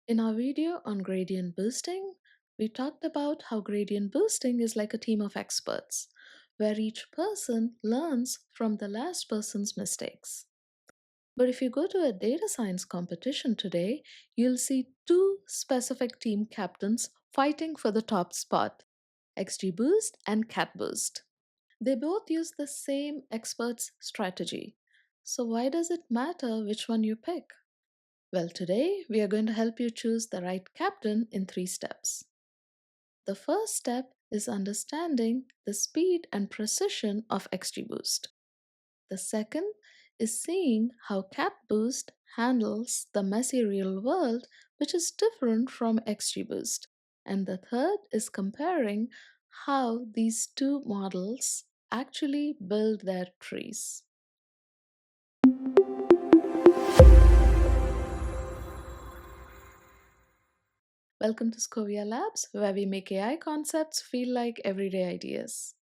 In our video on gradient boosting, we talked about how gradient boosting is like a team of experts, where each person learns from the last person's mistakes. But if you go to a data science competition today, you'll see two specific team captains fighting for the top spot, XGBoost and CatBoost. They both use the same expert's strategy. So why does it matter which one you pick? Well, today we are going to help you choose the right captain in 3 steps. The first step is understanding the speed and precision of XGBoost. The second is seeing how CatBoost handles the messy real world, which is different from XGBoost. And the third is comparing how these two models actually build their trees. Welcome to SchoviaLabs, where we make AI concepts feel like everyday ideas.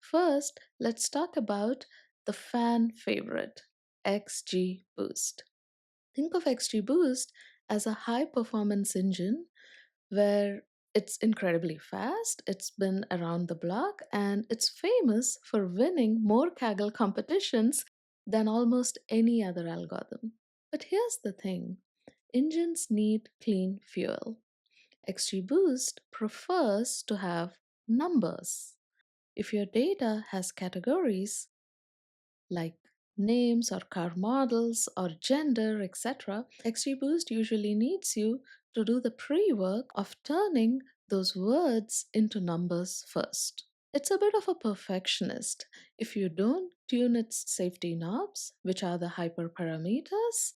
First, let's talk about the fan favorite, XGBoost. Think of XGBoost as a high performance engine where it's incredibly fast, it's been around the block, and it's famous for winning more Kaggle competitions than almost any other algorithm. But here's the thing, engines need clean fuel. XGBoost prefers to have numbers. If your data has categories like names or car models or gender, etc., XGBoost usually needs you to do the pre work of turning those words into numbers first. It's a bit of a perfectionist. If you don't tune its safety knobs, which are the hyperparameters,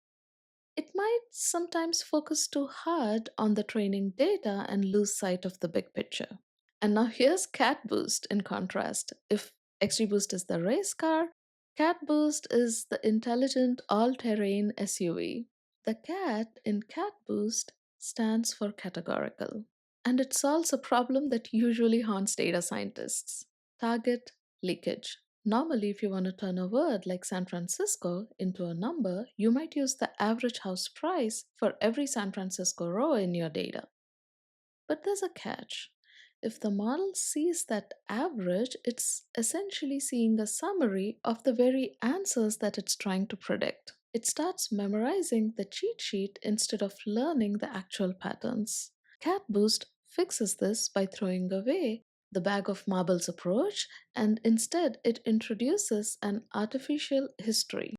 it might sometimes focus too hard on the training data and lose sight of the big picture. And now here's CatBoost in contrast. If XGBoost is the race car, CatBoost is the intelligent all-terrain SUV. The cat in CatBoost stands for categorical, and it solves a problem that usually haunts data scientists: target leakage. Normally, if you want to turn a word like San Francisco into a number, you might use the average house price for every San Francisco row in your data. But there's a catch. If the model sees that average, it's essentially seeing a summary of the very answers that it's trying to predict. It starts memorizing the cheat sheet instead of learning the actual patterns. CatBoost fixes this by throwing away the bag of marbles approach, and instead it introduces an artificial history.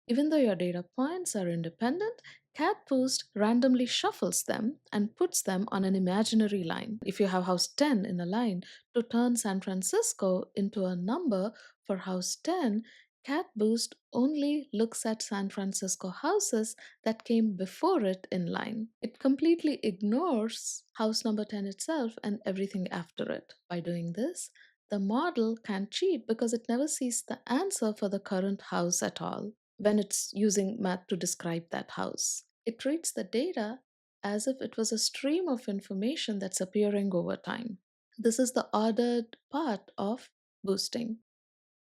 Even though your data points are independent, CatBoost randomly shuffles them and puts them on an imaginary line. If you have house 10 in a line, to turn San Francisco into a number for house 10, CatBoost only looks at San Francisco houses that came before it in line. It completely ignores house number 10 itself and everything after it. By doing this, the model can't cheat because it never sees the answer for the current house at all when it's using math to describe that house. It treats the data as if it was a stream of information that's appearing over time. This is the ordered part of boosting.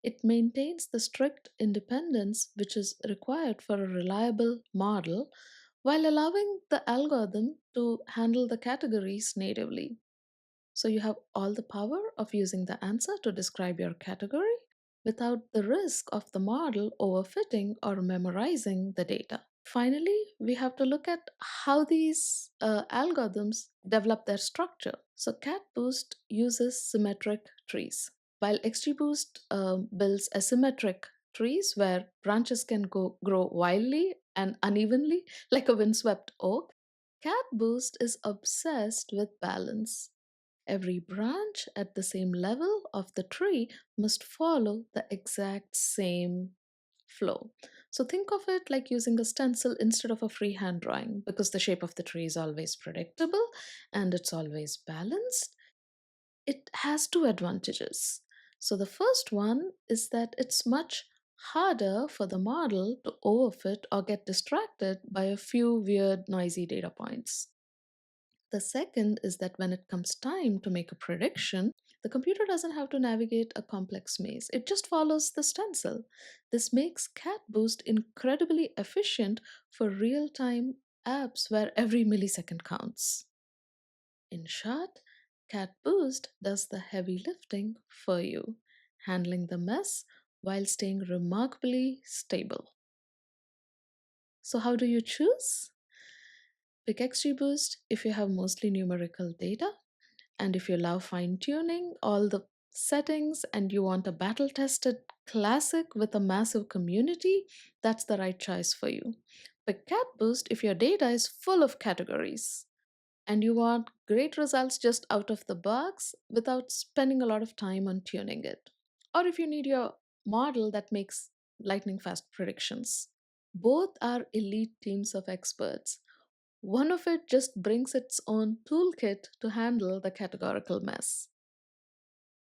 It maintains the strict independence which is required for a reliable model while allowing the algorithm to handle the categories natively. So you have all the power of using the answer to describe your category without the risk of the model overfitting or memorizing the data. Finally, we have to look at how these algorithms develop their structure. So CatBoost uses symmetric trees, while XGBoost builds asymmetric trees where branches can grow wildly and unevenly like a windswept oak. CatBoost is obsessed with balance. Every branch at the same level of the tree must follow the exact same flow. So think of it like using a stencil instead of a freehand drawing, because the shape of the tree is always predictable and it's always balanced. It has two advantages. So the first one is that it's much harder for the model to overfit or get distracted by a few weird noisy data points. The second is that when it comes time to make a prediction, the computer doesn't have to navigate a complex maze. It just follows the stencil. This makes CatBoost incredibly efficient for real time apps where every millisecond counts. In short, CatBoost does the heavy lifting for you, handling the mess while staying remarkably stable. So, how do you choose? Pick XGBoost if you have mostly numerical data, and if you love fine tuning all the settings and you want a battle tested classic with a massive community, that's the right choice for you. Pick CatBoost if your data is full of categories and you want great results just out of the box without spending a lot of time on tuning it. Or if you need your model that makes lightning fast predictions. Both are elite teams of experts. One of it just brings its own toolkit to handle the categorical mess.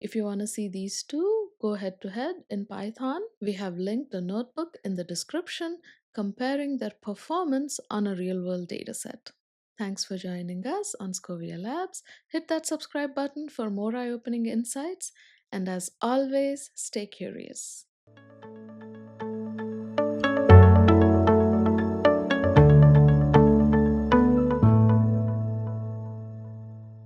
If you want to see these two go head to head in Python, we have linked a notebook in the description comparing their performance on a real world dataset. Thanks for joining us on SchoviaLabs. Hit that subscribe button for more eye opening insights. And as always, stay curious.